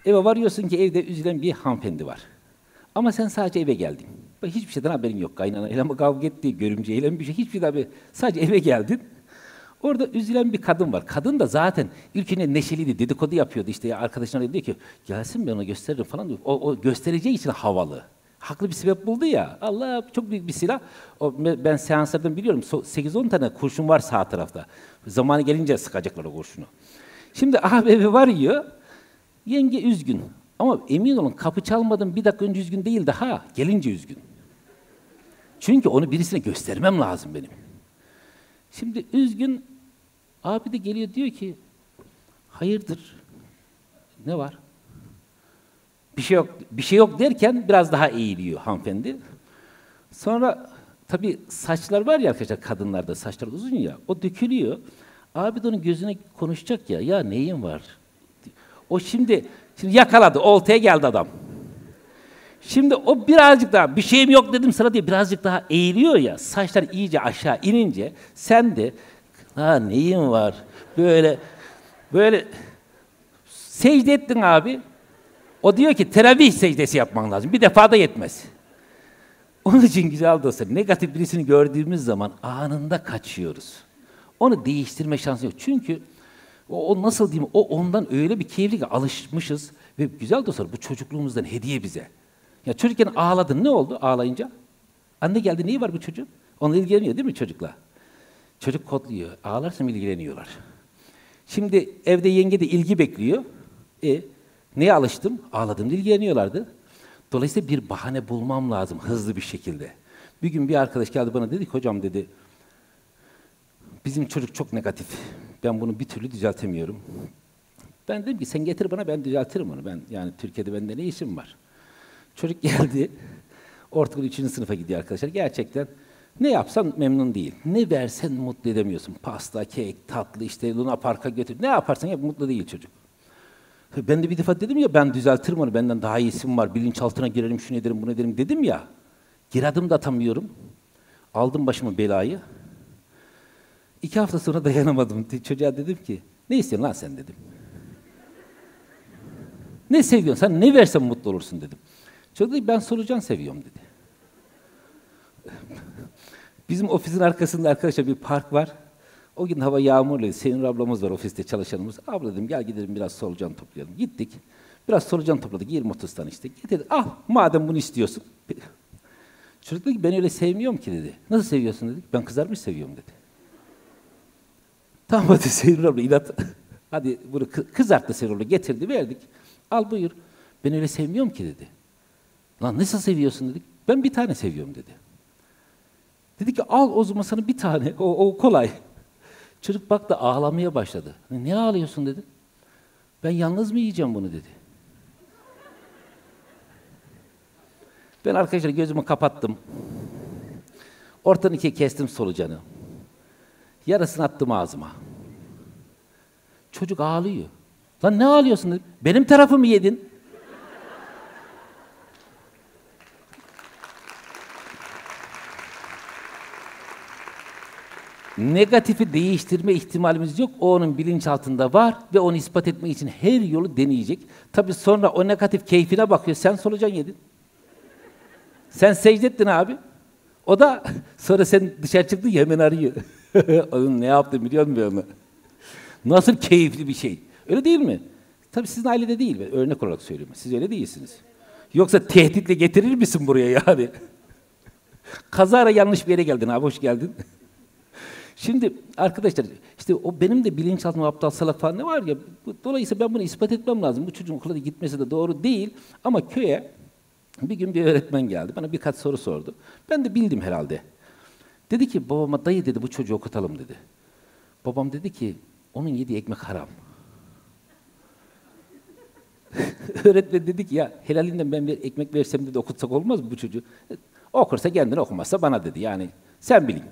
Eve varıyorsun ki evde üzülen bir hanımefendi var. Ama sen sadece eve geldin. Bak, hiçbir şeyden haberin yok. Kaynanayla mı kavga etti, görümceyle mi bir şey, hiçbir şeyden haberin. Sadece eve geldin. Orada üzülen bir kadın var. Kadın da zaten ilkine neşeliydi, dedikodu yapıyordu. İşte ya arkadaşına diyor ki, gelsin ben ona gösteririm falan diyor. O göstereceği için havalı. Haklı bir sebep buldu ya. Allah, çok büyük bir silah. Ben seanslardan biliyorum, 8-10 tane kurşun var sağ tarafta. Zamanı gelince sıkacaklar o kurşunu. Şimdi abi eve varıyor. Yenge üzgün. Ama emin olun, kapı çalmadan bir dakika önce üzgün değil, daha gelince üzgün. Çünkü onu birisine göstermem lazım benim. Şimdi üzgün, abi de geliyor diyor ki, hayırdır, ne var? Bir şey yok derken biraz daha eğiliyor hanımefendi. Sonra tabii saçlar var ya arkadaşlar, kadınlarda saçlar uzun ya, o dökülüyor. Abi de onun gözüne konuşacak ya, ya neyin var? O şimdi yakaladı, oltaya geldi adam. Şimdi o birazcık daha, bir şeyim yok dedim sana diye birazcık daha eğiliyor ya, saçlar iyice aşağı inince, sen de, ha neyin var? Böyle secde ettin abi. O diyor ki teravih secdesi yapman lazım. Bir defa da yetmez. Onun için güzel dostlar, negatif birisini gördüğümüz zaman anında kaçıyoruz. Onu değiştirme şansı yok. Çünkü o nasıl diyeyim, o ondan öyle bir keyifli ki alışmışız. Ve güzel dostlar, bu çocukluğumuzdan hediye bize. Ya çocukken ağladın, ne oldu ağlayınca? Anne geldi, neyi var bu çocuğun? Onunla ilgileniyor değil mi çocukla? Çocuk kodluyor, ağlarsam ilgileniyorlar. Şimdi evde yenge de ilgi bekliyor. Neye alıştım? Ağladığımda ilgileniyorlardı. Dolayısıyla bir bahane bulmam lazım hızlı bir şekilde. Bir gün bir arkadaş geldi bana, dedi ki, hocam dedi, bizim çocuk çok negatif. Ben bunu bir türlü düzeltemiyorum. Ben dedim ki, sen getir bana, ben düzeltirim onu. Yani Türkiye'de bende ne işim var? Çocuk geldi, ortaokul 3. sınıfa gidiyor arkadaşlar. Gerçekten ne yapsan memnun değil. Ne versen mutlu edemiyorsun. Pasta, kek, tatlı, işte Luna Park'a götür. Ne yaparsan yap, mutlu değil çocuk. Ben de bir defa dedim ya, ben düzeltirim onu, benden daha iyisi var, bilinçaltına girerim, şunu ederim, bunu ederim dedim ya. Geri adım da atamıyorum. Aldım başıma belayı. 2 hafta sonra dayanamadım. Çocuğa dedim ki, ne istiyorsun lan sen dedim. Ne seviyorsun sen, ne versen mutlu olursun dedim. Çocuk dedi, ben solucan seviyorum dedi. Bizim ofisin arkasında arkadaşlar bir park var. O gün hava yağmurluydu. Seynur ablamız var ofiste çalışanımız. Abla dedim, gel gidelim biraz solucan toplayalım. Gittik. Biraz solucan topladık. 20-30 tane işte. Getirdik. Al madem bunu istiyorsun. Çocuk dedi ki, ben öyle sevmiyorum ki dedi. Nasıl seviyorsun dedik. Ben kızarmış seviyorum dedi. Tamam hadi Seynur abla inat. Hadi bunu kızarttı Seynur abla. Getirdi, verdik. Al buyur. Ben öyle sevmiyorum ki dedi. Lan nasıl seviyorsun dedik. Ben bir tane seviyorum dedi. Dedi ki, al o zaman sana bir tane. O kolay. Çocuk baktı, ağlamaya başladı. Ne ağlıyorsun dedi. Ben yalnız mı yiyeceğim bunu dedi. Ben arkadaşlar gözümü kapattım. Ortadan ikiye kestim solucanı. Yarısını attım ağzıma. Çocuk ağlıyor. Lan ne ağlıyorsun dedim. Benim tarafımı yedin. Negatifi değiştirme ihtimalimiz yok. O onun bilinçaltında var ve onu ispat etmek için her yolu deneyecek. Tabii sonra o negatif keyfine bakıyor. Sen solucan yedin. Sen secde ettin abi. O da sonra sen dışarı çıktın ya, hemen arıyor. Onun ne yaptı biliyor musun? Nasıl keyifli bir şey. Öyle değil mi? Tabii sizin ailede değil. Ben örnek olarak söylüyorum. Siz öyle değilsiniz. Yoksa tehditle getirir misin buraya yani? Kazara yanlış bir yere geldin abi, hoş geldin. Şimdi arkadaşlar, işte o benim de bilinçaltımda aptal salak falan ne var ya, dolayısıyla ben bunu ispat etmem lazım. Bu çocuğun okula gitmesi de doğru değil. Ama köye bir gün bir öğretmen geldi, bana birkaç soru sordu. Ben de bildim herhalde. Dedi ki, babama, dayı dedi, bu çocuğu okutalım dedi. Babam dedi ki, onun yediği ekmek haram. Öğretmen dedi ki, ya helalinden ben bir ekmek versem dedi, okutsak olmaz mı bu çocuğu? Okursa kendine, okumazsa bana dedi, yani sen bilin.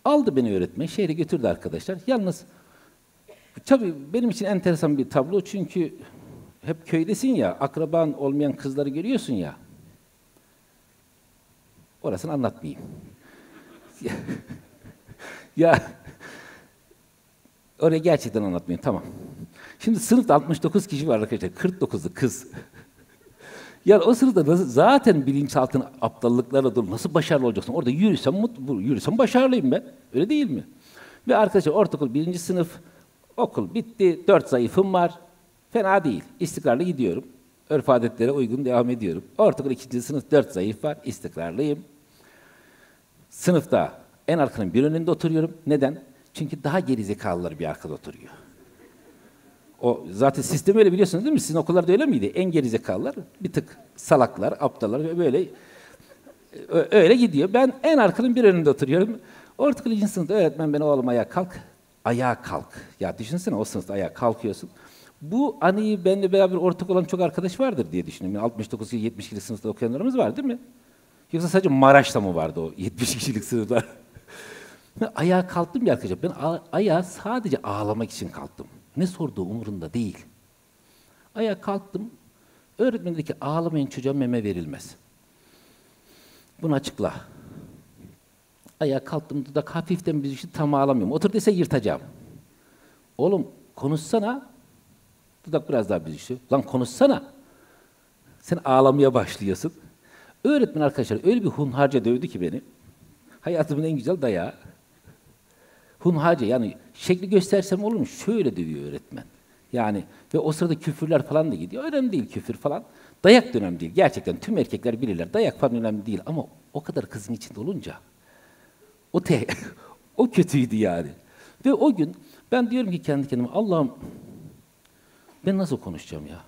Aldı beni öğretmen, şehre götürdü arkadaşlar. Yalnız tabii benim için enteresan bir tablo, çünkü hep köydesin ya, akraban olmayan kızları görüyorsun ya. Orasını anlatmayayım. Ya oraya gerçekten anlatmayayım, tamam. Şimdi sınıfta 69 kişi var arkadaşlar, 49'u kız. Yani o sırada zaten bilinçaltın aptallıklarla dolu. Nasıl başarılı olacaksın? Orada yürüsem mutlu, yürüsem başarılıyım ben. Öyle değil mi? Ve arkadaşlar ortaokul 1. sınıf, okul bitti, 4 zayıfım var. Fena değil. İstikrarlı gidiyorum. Örf adetlere uygun devam ediyorum. Ortaokul 2. sınıf 4 zayıf var. İstikrarlıyım. Sınıfta en arkanın bir önünde oturuyorum. Neden? Çünkü daha gerizekalılar bir arkada oturuyor. O zaten sistemi öyle biliyorsunuz değil mi? Sizin okullarda öyle miydi? En gerizekalılar, bir tık salaklar, aptallar böyle öyle gidiyor. Ben en arkanın bir önünde oturuyorum. Ortaokul 2. sınıfta öğretmen beni oğlum ayağa kalk. Ayağa kalk. Ya düşünsene o sınıfta ayağa kalkıyorsun. Bu anıyı benimle beraber ortak olan çok arkadaş vardır diye düşünüyorum. Yani 69 70 sınıfta okuyanlarımız var değil mi? Yoksa sadece Maraş'ta mı vardı o 70 kişilik sınıflar? Ben ayağa kalktım ya arkadaşlar. Ben ayağa sadece ağlamak için kalktım. Ne sorduğu umurunda değil. Ayağa kalktım. Öğretmen dedi ki ağlamayın çocuğa meme verilmez. Bunu açıkla. Ayağa kalktım, dudak hafiften bir düştü, tam ağlamıyorum. Otur dese yırtacağım. Oğlum konuşsana. Dudak biraz daha büzüştü. Lan konuşsana. Sen ağlamaya başlıyorsun. Öğretmen arkadaşlar öyle bir hunharca dövdü ki beni. Hayatımın en güzel dayağı. Hunharca, yani şekli göstersem olur mu? Şöyle dövüyor öğretmen. Yani ve o sırada küfürler falan da gidiyor. Önemli değil küfür falan. Dayak da önemli değil. Gerçekten tüm erkekler bilirler. Dayak falan önemli değil ama o kadar kızın içinde olunca o kötüydü yani. Ve o gün ben diyorum ki kendi kendime Allah'ım ben nasıl konuşacağım ya?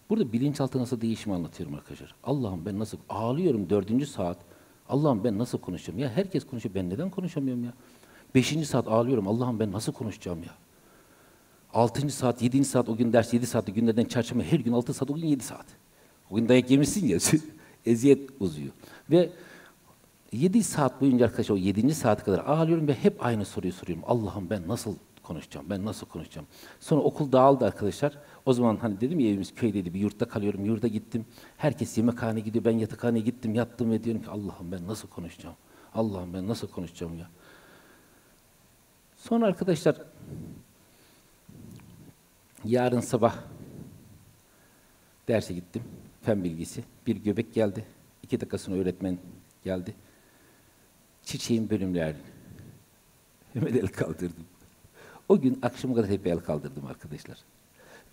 Burada bilinçaltı nasıl değişimi anlatıyorum arkadaşlar. Allah'ım ben nasıl ağlıyorum 4. saat. Allah'ım ben nasıl konuşacağım? Ya herkes konuşuyor. Ben neden konuşamıyorum ya? 5. saat ağlıyorum. Allah'ım ben nasıl konuşacağım ya? 6. saat, 7. saat, o gün ders 7 saatli günlerden çarşamba her gün 6 saat, o gün 7 saat. O gün dayak yemişsin ya, eziyet uzuyor. Ve 7 saat boyunca arkadaşlar o 7. saate kadar ağlıyorum ve hep aynı soruyu soruyorum. Allah'ım ben nasıl konuşacağım, ben nasıl konuşacağım? Sonra okul dağıldı arkadaşlar. O zaman hani dedim ya evimiz köydeydi, bir yurtta kalıyorum, yurda gittim. Herkes yemekhaneye gidiyor, ben yatakhaneye gittim, yattım ve diyorum ki Allah'ım ben nasıl konuşacağım? Allah'ım ben nasıl konuşacağım ya? Sonra arkadaşlar yarın sabah derse gittim. Fen bilgisi. Bir göbek geldi. 2 dakika sonra öğretmen geldi. Çiçeğin bölümlerini. Hemen el kaldırdım. O gün akşama kadar hep el kaldırdım arkadaşlar.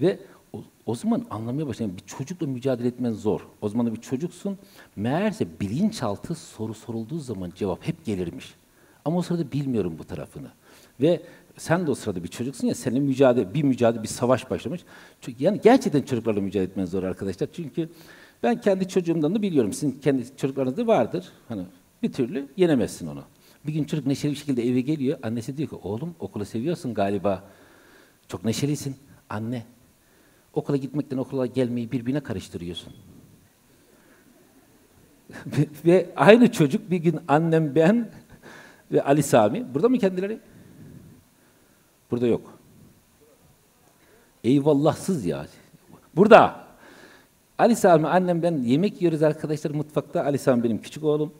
Ve o zaman anlamaya başladım. Bir çocukla mücadele etmen zor. O zaman da bir çocuksun. Meğerse bilinçaltı soru sorulduğu zaman cevap hep gelirmiş. Ama o sırada bilmiyorum bu tarafını. Ve sen de o sırada bir çocuksun ya, seninle mücadele, bir savaş başlamış. Yani gerçekten çocuklarla mücadele etmen zor arkadaşlar. Çünkü ben kendi çocuğumdan da biliyorum. Sizin kendi çocuklarınızda vardır. Hani bir türlü yenemezsin onu. Bir gün çocuk neşeli bir şekilde eve geliyor. Annesi diyor ki, oğlum okulu seviyorsun galiba. Çok neşelisin. Anne, okula gitmekten okula gelmeyi birbirine karıştırıyorsun. Ve aynı çocuk bir gün annem, ben ve Ali Sami. Burada mı kendileri? Burada yok. Eyvallahsız ya. Burada. Ali Sami, annem, ben yemek yiyoruz arkadaşlar mutfakta. Ali Sami benim küçük oğlum.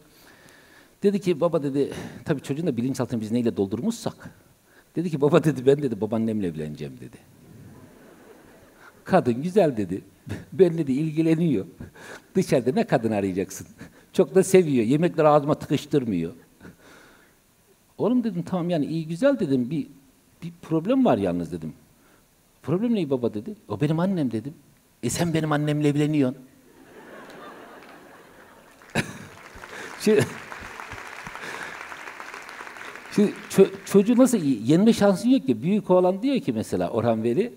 Dedi ki baba dedi, tabii çocuğun da bilinçaltını biz neyle doldurmuşsak. Dedi ki baba dedi, ben dedi babaannemle evleneceğim dedi. Kadın güzel dedi. Benimle de ilgileniyor. Dışarıda ne kadın arayacaksın? Çok da seviyor. Yemekleri ağzıma tıkıştırmıyor. Oğlum dedim tamam yani iyi güzel dedim. Bir problem var yalnız dedim. Problem ne baba dedi. O benim annem dedim. Sen benim annemle evleniyorsun. Şimdi çocuğu nasıl yenme şansın yok ki. Büyük oğlan diyor ki mesela Orhan Veli,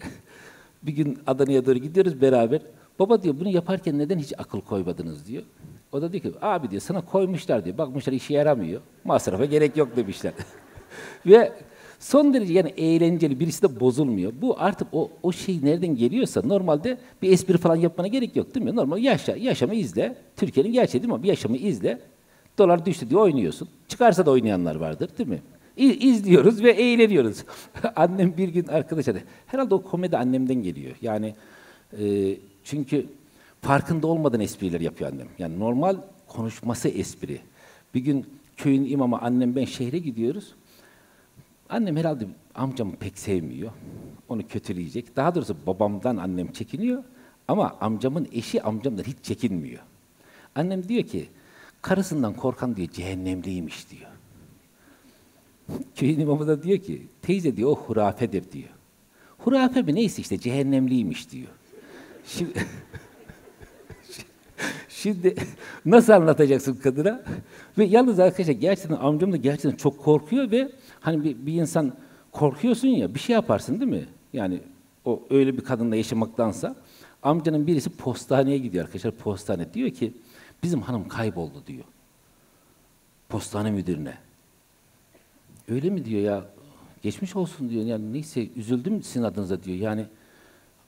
bir gün Adana'ya doğru gidiyoruz beraber. Baba diyor bunu yaparken neden hiç akıl koymadınız diyor. O da diyor ki abi diyor sana koymuşlar diyor. Bakmışlar işe yaramıyor. Masrafa gerek yok demişler. Ve son derece yani eğlenceli, birisi de bozulmuyor. Bu artık o şey nereden geliyorsa normalde bir espri falan yapmana gerek yok değil mi? Normal yaşamı izle. Türkiye'nin gerçeği değil mi? Bir yaşamı izle. Dolar düştü diye oynuyorsun. Çıkarsa da oynayanlar vardır değil mi? İzliyoruz ve eğleniyoruz. Annem bir gün arkadaşlar, herhalde o komedi annemden geliyor. Yani çünkü farkında olmadan espriler yapıyor annem. Yani normal konuşması espri. Bir gün köyün imamı, annem, ben şehre gidiyoruz. Annem herhalde amcamı pek sevmiyor. Onu kötüleyecek. Daha doğrusu babamdan annem çekiniyor. Ama amcamın eşi amcamdan hiç çekinmiyor. Annem diyor ki, karısından korkan diyor cehennemliymiş diyor. Köyün imamı da diyor ki, teyze diyor o hurafedir diyor. Hurafe mi neyse işte cehennemliymiş diyor. Şimdi, şimdi nasıl anlatacaksın kadına? Ve yalnız arkadaşlar gerçekten amcam da gerçekten çok korkuyor ve hani bir insan korkuyorsun ya bir şey yaparsın değil mi? Yani o öyle bir kadınla yaşamaktansa amcanın birisi postaneye gidiyor arkadaşlar postane diyor ki bizim hanım kayboldu diyor. Postane müdürüne. Öyle mi diyor ya? Geçmiş olsun diyor. Yani neyse üzüldüm sizin adınıza diyor. Yani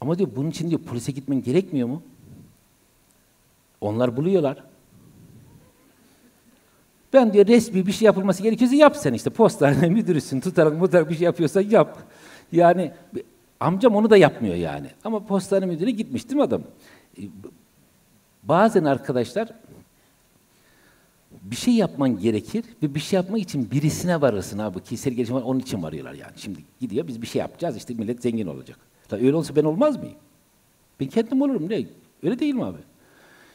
ama diyor bunun için diyor polise gitmen gerekmiyor mu? Onlar buluyorlar. Ben diyor resmi bir şey yapılması gerekiyorsa yap sen işte postane müdürüsün tutarak bir şey yapıyorsan yap. Yani amcam onu da yapmıyor yani. Ama postane müdürüne gitmiş değil mi adam? Bazen arkadaşlar bir şey yapman gerekir ve bir şey yapmak için birisine varırsın abi. Kişisel gelişim var, onun için varıyorlar yani. Şimdi gidiyor biz bir şey yapacağız işte millet zengin olacak. La öyle olsa ben olmaz mıyım? Ben kendim olurum ne? Öyle değil mi abi?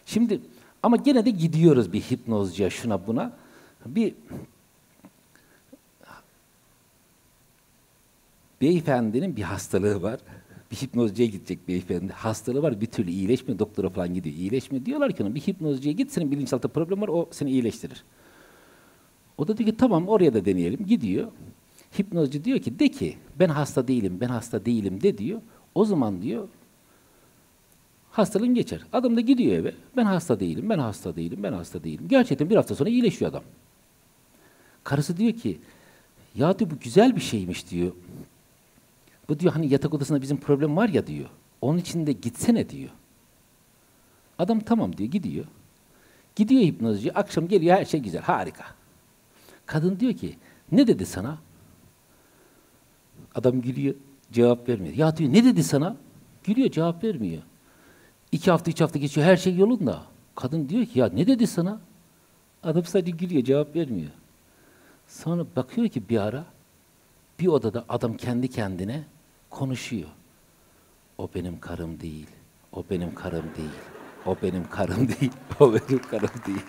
Şimdi ama gene de gidiyoruz bir hipnozcuya şuna buna. Bir beyefendinin bir hastalığı var. Bir hipnozcuya gidecek beyefendi. Hastalığı var bir türlü iyileşmiyor. Doktora falan gidiyor iyileşmiyor. Diyorlar ki ona bir hipnozcuya git senin bilinçaltı problem var o seni iyileştirir. O da diyor ki tamam oraya da deneyelim. Gidiyor. Hipnozcu diyor ki de ki ben hasta değilim ben hasta değilim de diyor. O zaman diyor hastalığın geçer. Adam da gidiyor eve. Ben hasta değilim, ben hasta değilim, ben hasta değilim. Gerçekten bir hafta sonra iyileşiyor adam. Karısı diyor ki, ya diyor bu güzel bir şeymiş diyor. Bu diyor hani yatak odasında bizim problem var ya diyor. Onun için de gitsene diyor. Adam tamam diyor, gidiyor. Gidiyor hipnozcuya, akşam geliyor her şey güzel, harika. Kadın diyor ki, ne dedi sana? Adam gülüyor, cevap vermiyor. Ya diyor, ne dedi sana? Gülüyor, cevap vermiyor. 2 hafta, 3 hafta geçiyor, her şey yolunda. Kadın diyor ki, ya ne dedi sana? Adam sadece gülüyor, cevap vermiyor. Sonra bakıyor ki bir ara, bir odada adam kendi kendine konuşuyor. O benim karım değil, o benim karım değil, o benim karım değil, o benim karım değil.